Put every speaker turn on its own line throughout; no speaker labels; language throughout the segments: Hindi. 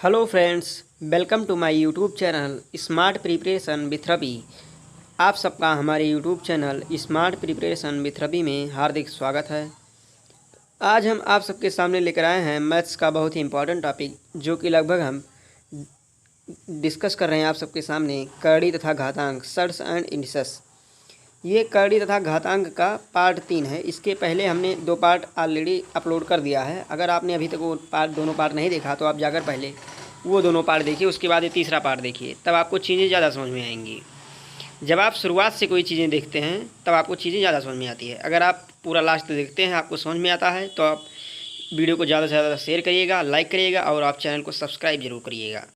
Hello friends, welcome to my YouTube channel smart preparation with Ravi. आप सबका हमारे YouTube channel smart preparation with Ravi में हार्दिक स्वागत है। आज हम आप सबके सामने लेकर आए हैं मैथ्स का बहुत ही इम्पोर्टेंट टॉपिक, जो कि लगभग हम डिस्कस कर रहे हैं आप सबके सामने, करड़ी तथा घातांक, सर्ट्स एंड इंडिसेस। ये करड़ी तथा घातांक का पार्ट 3 है। इसके पहले हमने 2 पार्ट ऑलरेडी अपलोड कर दिया है। अगर आपने अभी तक वो दोनों पार्ट नहीं देखा तो आप जाकर पहले वो दोनों पार्ट देखिए, उसके बाद ये तीसरा पार्ट देखिए, तब आपको चीज़ें ज़्यादा समझ में आएंगी। जब आप शुरुआत से कोई चीज़ें देखते हैं तब आपको चीज़ें ज़्यादा समझ में आती है। अगर आप पूरा लास्ट तक देखते हैं, आपको समझ में आता है, तो आप वीडियो को ज़्यादा से ज़्यादा शेयर करिएगा, लाइक करिएगा और आप चैनल को सब्सक्राइब जरूर करिएगा।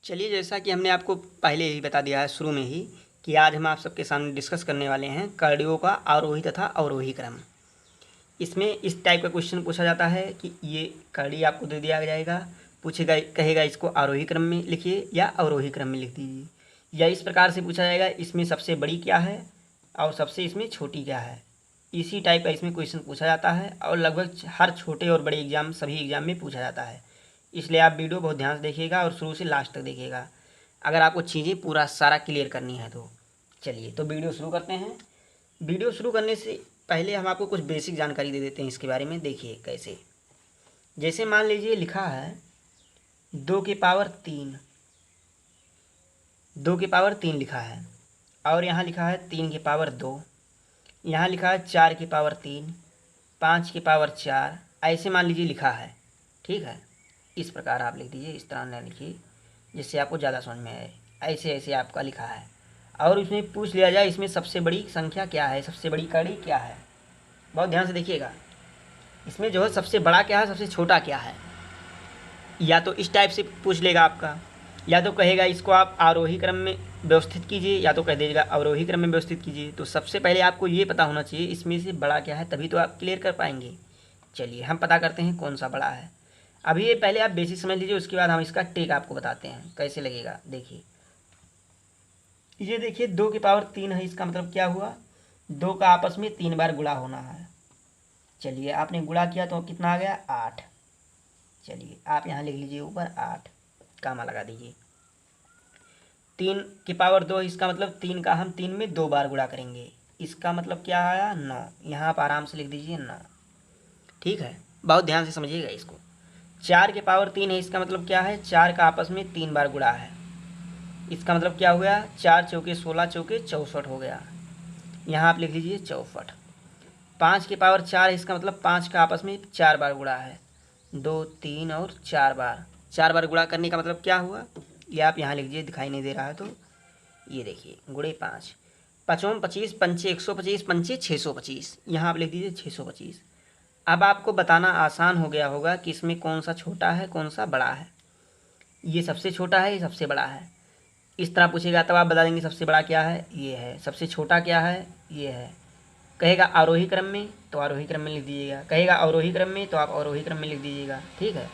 चलिए, जैसा कि हमने आपको पहले ही बता दिया है शुरू में ही, कि आज हम आप सबके सामने डिस्कस करने वाले हैं करड़ियों का आरोही तथा अवरोही क्रम। इसमें इस टाइप का क्वेश्चन पूछा जाता है कि ये करड़ी आपको दे दिया जाएगा, पूछेगा, कहेगा इसको आरोही क्रम में लिखिए या अवरोही क्रम में लिख दीजिए, या इस प्रकार से पूछा जाएगा इसमें सबसे बड़ी क्या है और सबसे इसमें छोटी क्या है। इसी टाइप का इसमें क्वेश्चन पूछा जाता है और लगभग हर छोटे और बड़े एग्जाम, सभी एग्जाम में पूछा जाता है। इसलिए आप वीडियो बहुत ध्यान से देखिएगा और शुरू से लास्ट तक देखिएगा, अगर आपको चीज़ें पूरा सारा क्लियर करनी है तो। चलिए, तो वीडियो शुरू करते हैं। वीडियो शुरू करने से पहले हम आपको कुछ बेसिक जानकारी दे देते हैं इसके बारे में। देखिए कैसे, जैसे मान लीजिए लिखा है 2 की पावर 3, 2 की पावर 3 लिखा है, और यहाँ लिखा है 3 की पावर 2, यहाँ लिखा है 4 की पावर 3, 5 की पावर 4, ऐसे मान लीजिए लिखा है। ठीक है, इस प्रकार आप लिख दीजिए, इस तरह न लिखिए जिससे आपको ज़्यादा समझ में आए। ऐसे ऐसे आपका लिखा है, और इसमें पूछ लिया जाए इसमें सबसे बड़ी संख्या क्या है, सबसे बड़ी कड़ी क्या है। बहुत ध्यान से देखिएगा, इसमें जो है सबसे बड़ा क्या है, सबसे छोटा क्या है। या तो इस टाइप से पूछ लेगा आपका, या तो कहेगा इसको आप आरोही क्रम में व्यवस्थित कीजिए, या तो कह दीजिएगा अवरोही क्रम में व्यवस्थित कीजिए। तो सबसे पहले आपको ये पता होना चाहिए इसमें से बड़ा क्या है, तभी तो आप क्लियर कर पाएंगे। चलिए हम पता करते हैं कौन सा बड़ा है। अभी ये पहले आप बेसिक समझ लीजिए, उसके बाद हम इसका टेक आपको बताते हैं कैसे लगेगा। देखिए, ये देखिए 2 की पावर 3 है, इसका मतलब क्या हुआ, 2 का आपस में 3 बार गुणा होना है। चलिए, आपने गुणा किया तो कितना आ गया, 8। चलिए आप यहाँ लिख लीजिए ऊपर 8, कामा लगा दीजिए। 3 की पावर 2, इसका मतलब 3 का हम 3 में 2 बार गुणा करेंगे, इसका मतलब क्या आया, 9। यहाँ आप आराम से लिख दीजिए 9। ठीक है, बहुत ध्यान से समझिएगा इसको। 4 की पावर 3 है, इसका मतलब क्या है, 4 का आपस में 3 बार गुणा है, इसका मतलब क्या हो गया, 4 चौके 16, चौके 64 हो गया। यहाँ आप लिख लीजिए 64। 5 की पावर 4 है, इसका मतलब 5 का आपस में 4 बार गुणा है, 2, 3 और 4 बार। 4 बार गुणा करने का मतलब क्या हुआ, ये आप यहाँ लिख दीजिए, दिखाई नहीं दे रहा है तो ये देखिए, गुणे 5, 5 25, पंचे 125, पंचे 625, यहाँ आप लिख दीजिए 625। अब आपको बताना आसान हो गया होगा कि इसमें कौन सा छोटा है कौन सा बड़ा है। ये सबसे छोटा है, ये सबसे बड़ा है। इस तरह पूछेगा तब आप बता देंगे सबसे बड़ा क्या है, ये है, सबसे छोटा क्या है, ये है। कहेगा आरोही क्रम में तो आरोही क्रम में लिख दीजिएगा, कहेगा अवरोही क्रम में तो आप अवरोही क्रम में लिख दीजिएगा। ठीक है,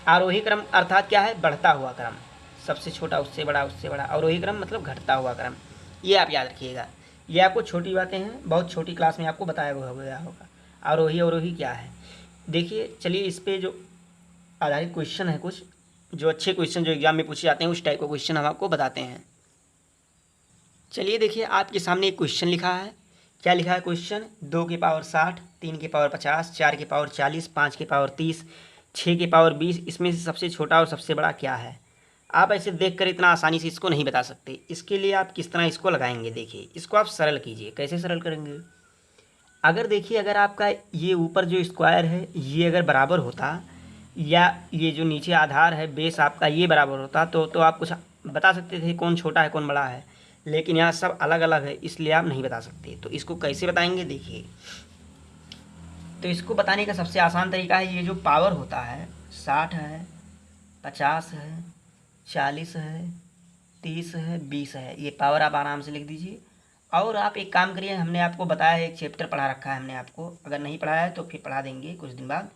आरोही क्रम अर्थात क्या है, बढ़ता हुआ क्रम, सबसे छोटा उससे बड़ा, उससे बड़ा। अवरोही क्रम मतलब घटता हुआ क्रम, ये आप याद रखिएगा। ये आपको छोटी बातें हैं, बहुत छोटी क्लास में आपको बताया गया होगा आरोही अवरोही क्या है। देखिए, चलिए इस पर जो आधारित क्वेश्चन है, कुछ जो अच्छे क्वेश्चन जो एग्जाम में पूछे जाते हैं, उस टाइप का क्वेश्चन हम आपको बताते हैं। चलिए देखिए, आपके सामने एक क्वेश्चन लिखा है। क्या लिखा है क्वेश्चन, 2 की पावर 60, 3 की पावर 50, 4 की पावर 40, 5 की पावर 30, 6 की पावर 20, इसमें से सबसे छोटा और सबसे बड़ा क्या है। आप ऐसे देखकर इतना आसानी से इसको नहीं बता सकते। इसके लिए आप किस तरह इसको लगाएंगे, देखिए इसको आप सरल कीजिए। कैसे सरल करेंगे, अगर देखिए, अगर आपका ये ऊपर जो स्क्वायर है ये अगर बराबर होता, या ये जो नीचे आधार है बेस आपका ये बराबर होता, तो आप कुछ बता सकते थे कौन छोटा है कौन बड़ा है। लेकिन यहाँ सब अलग अलग है, इसलिए आप नहीं बता सकते। तो इसको कैसे बताएंगे, देखिए, तो इसको बताने का सबसे आसान तरीका है, ये जो पावर होता है 60 है, 50 है, 40 है, 30 है, 20 है, ये पावर आप आराम से लिख दीजिए। और आप एक काम करिए, हमने आपको बताया है, एक चैप्टर पढ़ा रखा है हमने आपको, अगर नहीं पढ़ाया है तो फिर पढ़ा देंगे कुछ दिन बाद।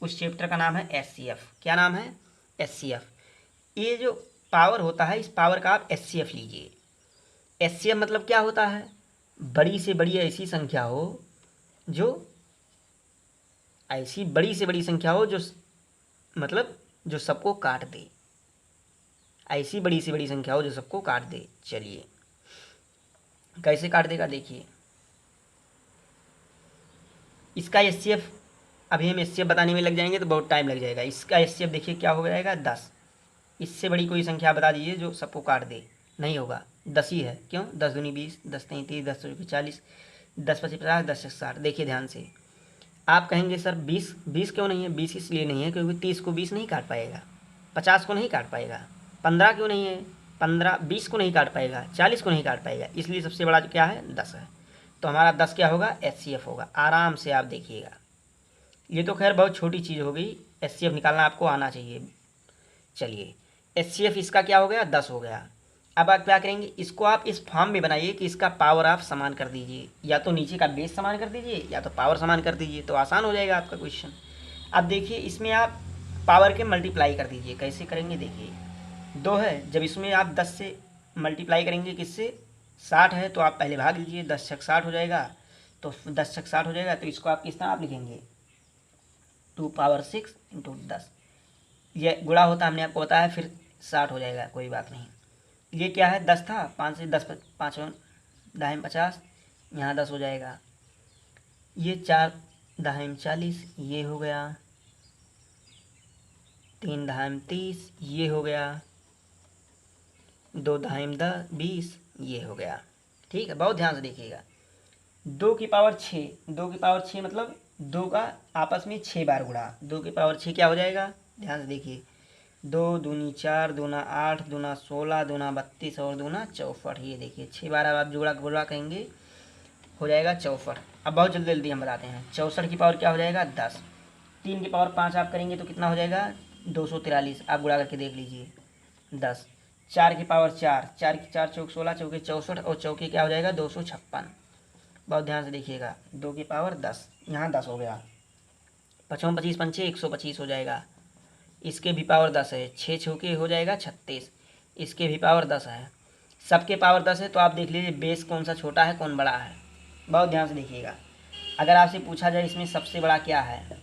उस चैप्टर का नाम है एचसीएफ। क्या नाम है, एचसीएफ। ये जो पावर होता है, इस पावर का आप एचसीएफ लीजिए। एचसीएफ मतलब क्या होता है, बड़ी से बड़ी ऐसी संख्या हो जो, ऐसी बड़ी से बड़ी संख्या हो जो मतलब जो सबको काट दे, ऐसी बड़ी से बड़ी संख्या हो जो सबको काट दे। चलिए कैसे काट देगा देखिए। इसका एचसीएफ अभी हम एचसीएफ बताने में लग जाएंगे तो बहुत टाइम लग जाएगा। इसका एचसीएफ देखिए क्या हो जाएगा 10। इससे बड़ी कोई संख्या बता दीजिए जो सबको काट दे। नहीं होगा, 10 ही है। क्यों? 10 दूनी 20, 10 तीन 30, 10 चौके 40, 10 पच्चीस 50, 10 60। देखिए ध्यान से, आप कहेंगे सर 20 क्यों नहीं है? 20 इसलिए नहीं है क्योंकि 30 को 20 नहीं काट पाएगा, 50 को नहीं काट पाएगा। 15 क्यों नहीं है? 15 20 को नहीं काट पाएगा, 40 को नहीं काट पाएगा। इसलिए सबसे बड़ा जो क्या है 10 है। तो हमारा 10 क्या होगा? एचसीएफ होगा। आराम से आप देखिएगा। ये तो खैर बहुत छोटी चीज़ हो गई, एचसीएफ निकालना आपको आना चाहिए। चलिए एचसीएफ इसका क्या हो गया? 10 हो गया। अब आप क्या करेंगे, इसको आप इस फॉर्म में बनाइए कि इसका पावर आप समान कर दीजिए। या तो नीचे का बेस समान कर दीजिए या तो पावर समान कर दीजिए, तो आसान हो जाएगा आपका क्वेश्चन। अब देखिए इसमें आप पावर के मल्टीप्लाई कर दीजिए। कैसे करेंगे देखिए, 2 है, जब इसमें आप 10 से मल्टीप्लाई करेंगे किससे? 60 है, तो आप पहले भाग लीजिए, 10 छक 60 हो जाएगा। तो 10 छक 60 हो जाएगा, तो इसको आप किस तरह आप लिखेंगे? 2 पावर 6 इंटू 10। ये गुणा होता हमने आपको बताया, फिर 60 हो जाएगा, कोई बात नहीं। ये क्या है? 10 था, 5 से 10 5 दाहिम 50, यहाँ 10 हो जाएगा। ये 4 दाहिम 40, ये हो गया। 3 दाहिम 30, ये हो गया। 2 दाहिम 20, ये हो गया। ठीक है, बहुत ध्यान से देखिएगा। 2 की पावर 6, 2 की पावर 6 मतलब 2 का आपस में 6 बार गुणा। 2 की पावर 6 क्या हो जाएगा? ध्यान से देखिए, 2 दूनी 4, दूना 8, दूना 16, दूना 32 और दूना 64। ये देखिए 6 बार आप जुड़ा गुणा कहेंगे, हो जाएगा 64। अब बहुत जल्दी जल्दी हम बताते हैं। 64 की पावर क्या हो जाएगा? 10। 3 की पावर 5 आप करेंगे तो कितना हो जाएगा? 243। आप गुणा करके देख लीजिए, 10। 4 की पावर 4, 4 की 4 चौक 16, चौके 64 और चौके क्या हो जाएगा? 256। बहुत ध्यान से देखिएगा। 2 की पावर 10, यहाँ 10 हो गया। 55 25 पंचे 125 हो जाएगा। इसके भी पावर 10 है, 6 छौके हो जाएगा 36। इसके भी पावर 10 है। सबके पावर 10 है, तो आप देख लीजिए बेस कौन सा छोटा है कौन बड़ा है। बहुत ध्यान से देखिएगा। अगर आपसे पूछा जाए इसमें सबसे बड़ा क्या है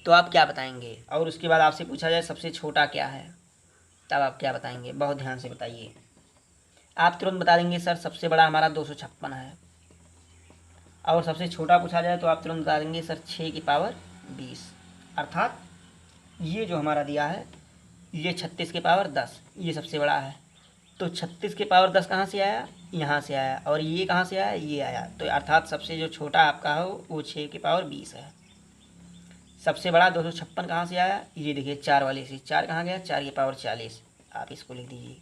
तो आप क्या बताएंगे? और उसके बाद आपसे पूछा जाए सबसे छोटा क्या है, तब आप क्या बताएंगे? बहुत ध्यान से बताइए। आप तुरंत बता देंगे सर सबसे बड़ा हमारा 256 है। और सबसे छोटा पूछा जाए तो आप तुरंत बता देंगे सर 6 की पावर 20। अर्थात ये जो हमारा दिया है ये 36 के पावर 10, ये सबसे बड़ा है। तो 36 के पावर 10 कहाँ से आया? यहाँ से आया। और ये कहाँ से आया? ये आया। तो अर्थात सबसे जो छोटा आपका हो वो 6 के पावर 20 है। सबसे बड़ा 256 कहाँ से आया? ये देखिए 4 वाले से। 4 कहाँ गया? 4 की पावर 40। आप इसको लिख दीजिए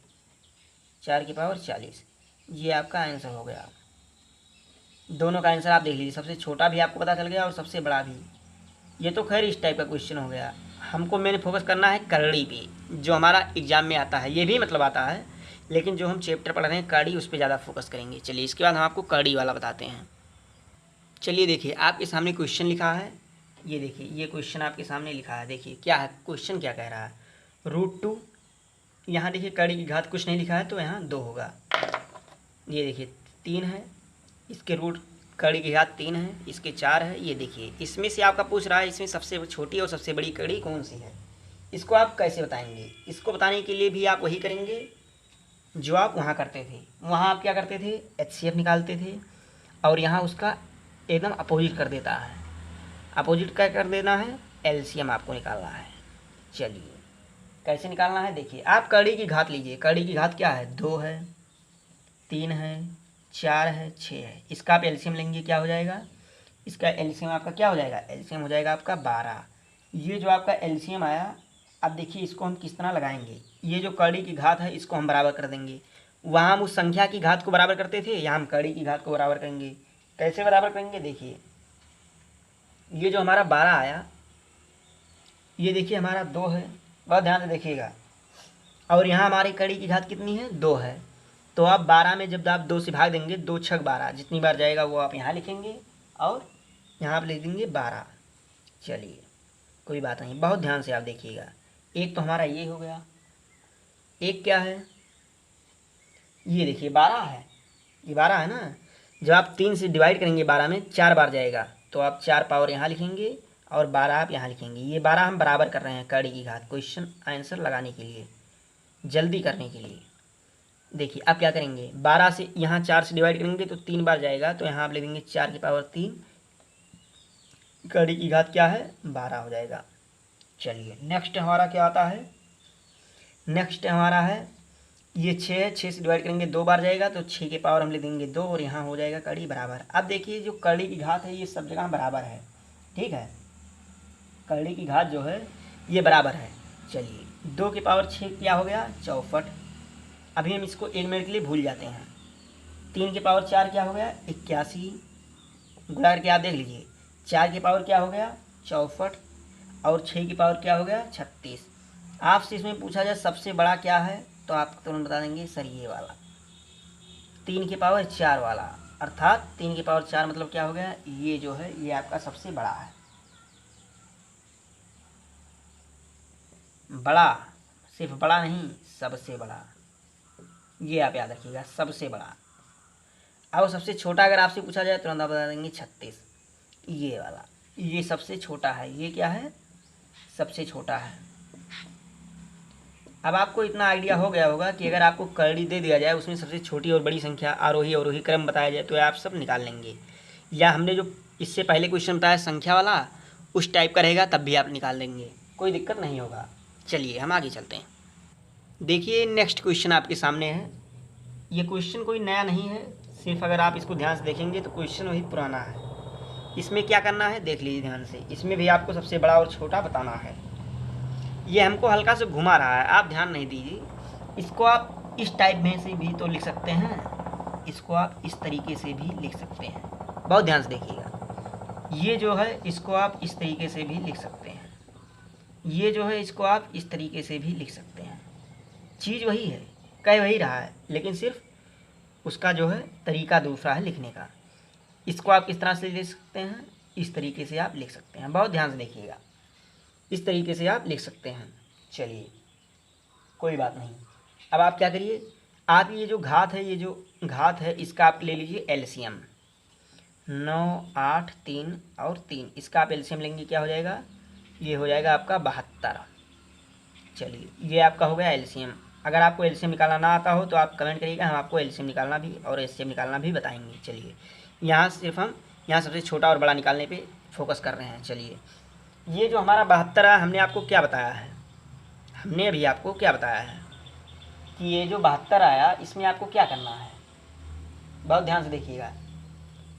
4 की पावर 40। ये आपका आंसर हो गया। दोनों का आंसर आप देख लीजिए, सबसे छोटा भी आपको पता चल गया और सबसे बड़ा भी। ये तो खैर इस टाइप का क्वेश्चन हो गया। हमको मैंने फोकस करना है करड़ी पे, जो हमारा एग्जाम में आता है। ये भी मतलब आता है, लेकिन जो हम चैप्टर पढ़ रहे हैं करड़ी, उस पर ज़्यादा फोकस करेंगे। चलिए इसके बाद हम आपको करड़ी वाला बताते हैं। चलिए देखिए आपके सामने क्वेश्चन लिखा है। ये देखिए ये क्वेश्चन आपके सामने लिखा है। देखिए क्या है क्वेश्चन, क्या कह रहा है? √2। यहाँ देखिए कड़ी की घात कुछ नहीं लिखा है तो यहाँ 2 होगा। ये देखिए 3 है, इसके रूट कड़ी की घात 3 है, इसके 4 है। ये देखिए इसमें से आपका पूछ रहा है इसमें सबसे छोटी और सबसे बड़ी कड़ी कौन सी है। इसको आप कैसे बताएंगे? इसको बताने के लिए भी आप वही करेंगे जो आप वहाँ करते थे। वहाँ आप क्या करते थे? एचसीएफ निकालते थे, और यहाँ उसका एकदम अपोजिट कर देता है। अपोजिट क्या कर देना है? एलसीएम आपको निकालना है। चलिए कैसे निकालना है देखिए, आप कड़ी की घात लीजिए। कड़ी की घात क्या है? 2 है, 3 है, 4 है, 6 है। इसका आप एलसीएम लेंगे, क्या हो जाएगा? इसका एलसीएम आपका क्या हो जाएगा? एलसीएम हो जाएगा आपका 12। ये जो आपका एलसीएम आया, अब देखिए इसको हम किस तरह लगाएंगे। ये जो कड़ी की घात है इसको हम बराबर कर देंगे। वहाँ हम उस संख्या की घात को बराबर करते थे, यहाँ हम कड़ी की घात को बराबर करेंगे। कैसे बराबर करेंगे देखिए, ये जो हमारा 12 आया, ये देखिए हमारा 2 है। बहुत ध्यान से देखिएगा। और यहाँ हमारी कड़ी की घात कितनी है? 2 है। तो आप 12 में जब आप 2 से भाग देंगे, 2 छक 12, जितनी बार जाएगा वो आप यहाँ लिखेंगे और यहाँ आप लिख देंगे 12। चलिए कोई बात नहीं, बहुत ध्यान से आप देखिएगा। एक तो हमारा ये हो गया, एक क्या है? ये देखिए 12 है, ये 12 है ना। जब आप 3 से डिवाइड करेंगे 12 में 4 बार जाएगा, तो आप 4 पावर यहाँ लिखेंगे और 12 आप यहाँ लिखेंगे। ये 12 हम बराबर कर रहे हैं कड़ी की घात, क्वेश्चन आंसर लगाने के लिए, जल्दी करने के लिए। देखिए अब क्या करेंगे, 12 से यहाँ 4 से डिवाइड करेंगे तो 3 बार जाएगा, तो यहाँ आप लिखेंगे 4 की पावर 3, कड़ी की घात क्या है 12 हो जाएगा। चलिए नेक्स्ट हमारा क्या आता है, नेक्स्ट हमारा है ये 6 है, 6 से डिवाइड करेंगे 2 बार जाएगा, तो 6 के पावर हम लिख देंगे 2 और यहाँ हो जाएगा कड़ी बराबर। अब देखिए जो कड़ी की घात है ये सब जगह बराबर है, ठीक है, कड़ी की घात जो है ये बराबर है। चलिए 2 की पावर 6 क्या हो गया 64, अभी हम इसको 1 मिनट के लिए भूल जाते हैं। 3 की पावर 4 क्या हो गया 81, गुणा करके आप देख लीजिए, 4 की पावर क्या हो गया 64 और 6 की पावर क्या हो गया 36। आपसे इसमें पूछा जाए सबसे बड़ा क्या है तो आप तुरंत बता देंगे सर ये वाला 3 की पावर 4 वाला, अर्थात 3 की पावर 4 मतलब क्या हो गया, ये जो है ये आपका सबसे बड़ा है। बड़ा सिर्फ बड़ा नहीं, सबसे बड़ा, ये आप याद रखिएगा, सबसे बड़ा। अब सबसे छोटा अगर आपसे पूछा जाए तुरंत आप बता देंगे 36, ये वाला, ये सबसे छोटा है, ये क्या है सबसे छोटा है। अब आपको इतना आइडिया हो गया होगा कि अगर आपको कड़ी दे दिया जाए उसमें सबसे छोटी और बड़ी संख्या आरोही अवरोही क्रम बताया जाए तो आप सब निकाल लेंगे, या हमने जो इससे पहले क्वेश्चन बताया संख्या वाला उस टाइप का रहेगा तब भी आप निकाल लेंगे, कोई दिक्कत नहीं होगा। चलिए हम आगे चलते हैं। देखिए नेक्स्ट क्वेश्चन आपके सामने है, ये क्वेश्चन कोई नया नहीं है, सिर्फ अगर आप इसको ध्यान से देखेंगे तो क्वेश्चन वही पुराना है। इसमें क्या करना है देख लीजिए ध्यान से, इसमें भी आपको सबसे बड़ा और छोटा बताना है। ये हमको हल्का से घुमा रहा है, आप ध्यान नहीं दीजिए, इसको आप इस टाइप में से भी तो लिख सकते हैं, इसको आप इस तरीके से भी लिख सकते हैं, बहुत ध्यान से देखिएगा। ये जो है इसको आप इस तरीके से भी लिख सकते हैं, ये जो है इसको आप इस तरीके से भी लिख सकते हैं, चीज़ वही है, कह वही रहा है, लेकिन सिर्फ उसका जो है तरीका दूसरा है लिखने का। इसको आप किस तरह से लिख सकते हैं, इस तरीके से आप लिख सकते हैं, बहुत ध्यान से देखिएगा, इस तरीके से आप लिख सकते हैं। चलिए कोई बात नहीं, अब आप क्या करिए, आप ये जो घात है, ये जो घात है इसका आप ले लीजिए एलसीएम, 9 8 3 और 3, इसका आप एलसीएम लेंगे क्या हो जाएगा, ये हो जाएगा आपका 72। चलिए ये आपका हो गया एलसीएम। अगर आपको एलसीएम निकालना ना आता हो तो आप कमेंट करिएगा, हम आपको एलसीएम निकालना भी और एचसीएफ निकालना भी बताएंगे। चलिए यहाँ सिर्फ हम यहाँ सबसे छोटा और बड़ा निकालने पे फोकस कर रहे हैं। चलिए ये जो हमारा 72 है, हमने आपको क्या बताया है, हमने अभी आपको क्या बताया है कि ये जो 72 आया इसमें आपको क्या करना है, बहुत ध्यान से देखिएगा,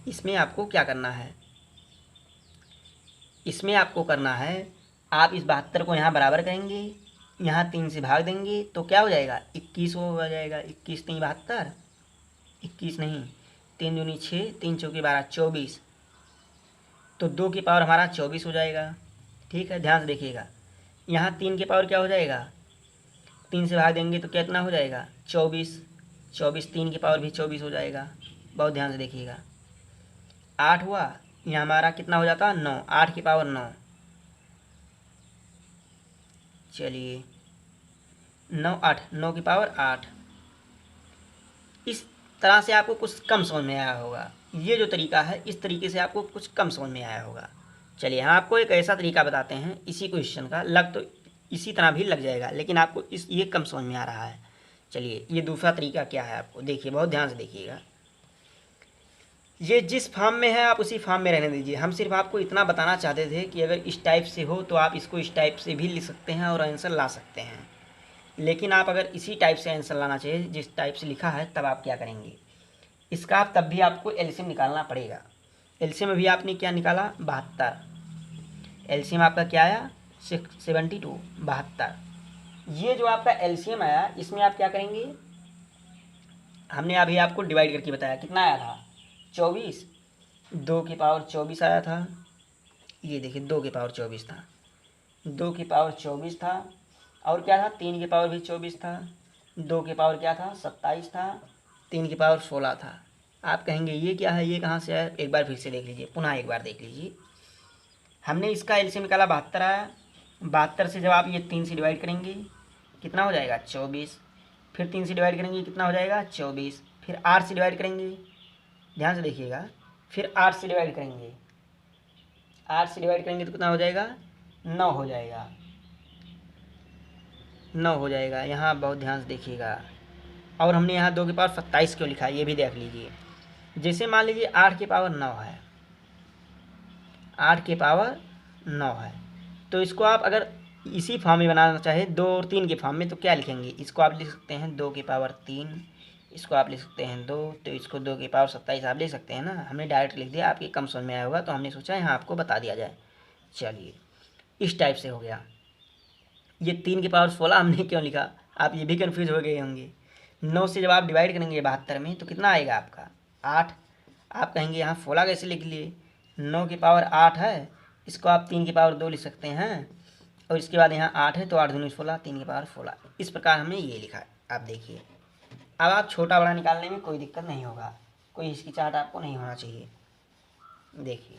इसमें आपको क्या करना है, इसमें आपको करना है आप इस 72 को यहाँ बराबर करेंगे, यहाँ 3 से भाग देंगे तो क्या हो जाएगा 21 हो जाएगा, 21 3 72, 21 नहीं 3 दूनी 6, 3 चौके 12 24, तो 2 की पावर हमारा 24 हो जाएगा। ठीक है, ध्यान से देखिएगा, यहाँ 3 की पावर क्या हो जाएगा, 3 से भाग देंगे तो कितना हो जाएगा 24, 24 3 की पावर भी 24 हो जाएगा, बहुत ध्यान से देखिएगा। 8 हुआ, यहाँ हमारा कितना हो जाता 9, 8 की पावर 9, चलिए 9 8, 9 की पावर 8। इस तरह से आपको कुछ कम समझ में आया होगा, ये जो तरीका है इस तरीके से आपको कुछ कम समझ में आया होगा। चलिए हम आपको एक ऐसा तरीका बताते हैं इसी क्वेश्चन का, लग तो इसी तरह भी लग जाएगा लेकिन आपको ये कम समझ में आ रहा है। चलिए ये दूसरा तरीका क्या है आपको देखिए, बहुत ध्यान से देखिएगा, ये जिस फॉर्म में है आप उसी फॉर्म में रहने दीजिए। हम सिर्फ आपको इतना बताना चाहते थे कि अगर इस टाइप से हो तो आप इसको इस टाइप से भी लिख सकते हैं और आंसर ला सकते हैं, लेकिन आप अगर इसी टाइप से आंसर लाना चाहिए जिस टाइप से लिखा है तब आप क्या करेंगे, इसका आप तब भी आपको एलसीएम निकालना पड़ेगा। एलसीएम में भी आपने क्या निकाला 72, एलसीएम आपका क्या आया 72, 72। ये जो आपका एलसीएम आया इसमें आप क्या करेंगे, हमने अभी आपको डिवाइड करके बताया कितना आया था 24, 2 की पावर 24 आया था, ये देखिए 2 की पावर 24 था, 2 की पावर 24 था, और क्या था 3 की पावर भी 24 था, 2 की पावर क्या था 27 था, 3 की पावर 16 था। आप कहेंगे ये क्या है, ये कहाँ से आया, एक बार फिर से देख लीजिए, पुनः एक बार देख लीजिए, हमने इसका एलसीएम निकाला 72 आया, 72 से जब आप ये 3 से डिवाइड करेंगे कितना हो जाएगा 24, फिर 3 से डिवाइड करेंगे कितना हो जाएगा 24, फिर 8 से डिवाइड करेंगे, ध्यान से देखिएगा, फिर 8 से डिवाइड करेंगे, 8 से डिवाइड करेंगे तो कितना हो जाएगा, 9 हो जाएगा, 9 हो जाएगा। यहाँ बहुत ध्यान से देखिएगा। और हमने यहाँ 2 की पावर 27 क्यों लिखा है ये भी देख लीजिए। जैसे मान लीजिए 8 की पावर 9 है, 8 की पावर 9 है, तो इसको आप अगर इसी फॉर्म में बनाना चाहे 2 और 3 के फॉर्म में, तो क्या लिखेंगे, इसको आप लिख सकते हैं 2 की पावर 3, इसको आप लिख सकते हैं 2, तो इसको 2 की पावर 27 आप लिख सकते हैं ना। हमने डायरेक्ट लिख दिया, आपके कम समझ में आया होगा तो हमने सोचा यहाँ आपको बता दिया जाए। चलिए इस टाइप से हो गया। ये 3 की पावर 16 हमने क्यों लिखा, आप ये भी कन्फ्यूज हो गए होंगे। 9 से जब आप डिवाइड करेंगे 72 में तो कितना आएगा आपका, 8। आप कहेंगे यहाँ 16 कैसे लिख लिए, 9 की पावर 8 है, इसको आप 3 की पावर 2 लिख सकते हैं, और इसके बाद यहाँ 8 है तो 8 दूनी 16, 3 की पावर 16। इस प्रकार हमने ये लिखा है। आप देखिए अब आप छोटा बड़ा निकालने में कोई दिक्कत नहीं होगा, कोई हिचकिचाहट आपको नहीं होना चाहिए। देखिए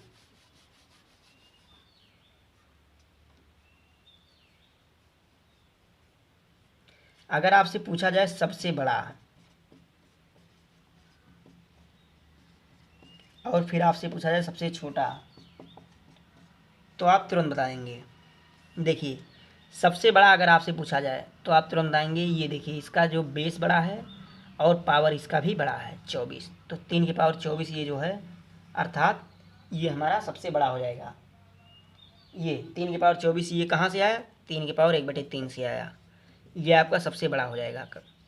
अगर आपसे पूछा जाए सबसे बड़ा और फिर आपसे पूछा जाए सबसे छोटा, तो आप तुरंत बता देंगे। देखिए सबसे बड़ा अगर आपसे पूछा जाए तो आप तुरंत आएंगे, ये देखिए इसका जो बेस बड़ा है और पावर इसका भी बड़ा है 24, तो 3 की पावर 24 ये जो है, अर्थात ये हमारा सबसे बड़ा हो जाएगा। ये 3 की पावर 24 ये कहाँ से आया, 3 की पावर 1/3 से आया, ये आपका सबसे बड़ा हो जाएगा।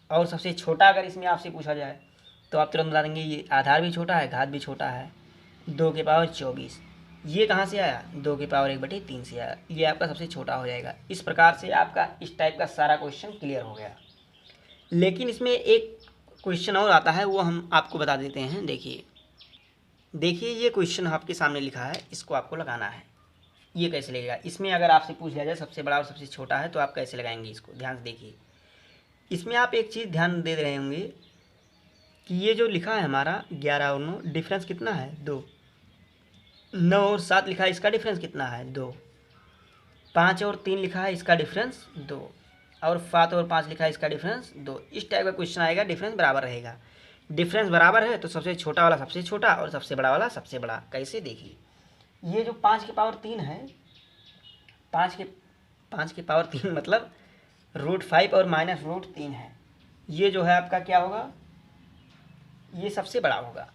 और सबसे छोटा अगर इसमें आपसे पूछा जाए तो आप तुरंत बता देंगे, ये आधार भी छोटा है, घात भी छोटा है, 2 की पावर 24 ये कहाँ से आया, 2 की पावर 1/3 से आया, ये आपका सबसे छोटा हो जाएगा। इस प्रकार से आपका इस टाइप का सारा क्वेश्चन क्लियर हो गया। लेकिन इसमें एक क्वेश्चन और आता है, वो हम आपको बता देते हैं। देखिए ये क्वेश्चन आपके सामने लिखा है, इसको आपको लगाना है। ये कैसे लगेगा, इसमें अगर आपसे पूछ लिया जाए सबसे बड़ा और सबसे छोटा है तो आप कैसे लगाएंगे इसको, ध्यान से देखिए। इसमें आप एक चीज़ ध्यान दे रहे होंगे कि ये जो लिखा है हमारा 11 और 9 डिफरेंस कितना है, 2। 9 और 7 लिखा है, इसका डिफरेंस कितना है, 2। 5 और 3 लिखा है, इसका डिफरेंस 2। और 7 और 5 लिखा है, इसका डिफरेंस 2। इस टाइप का क्वेश्चन आएगा, डिफरेंस बराबर रहेगा। डिफरेंस बराबर है तो सबसे छोटा वाला सबसे छोटा और सबसे बड़ा वाला सबसे बड़ा। कैसे, देखिए ये जो 5 की पावर 3 है, 5 की पावर 3 मतलब √5 और -√3 है, ये जो है आपका क्या होगा, ये सबसे बड़ा होगा।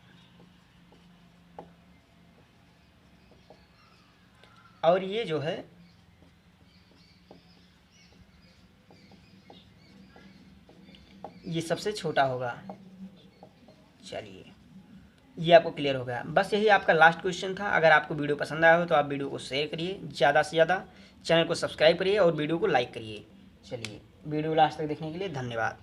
और ये जो है ये सबसे छोटा होगा। चलिए ये आपको क्लियर हो गया। बस यही आपका लास्ट क्वेश्चन था। अगर आपको वीडियो पसंद आया हो तो आप वीडियो को शेयर करिए ज़्यादा से ज़्यादा, चैनल को सब्सक्राइब करिए और वीडियो को लाइक करिए। चलिए वीडियो लास्ट तक देखने के लिए धन्यवाद।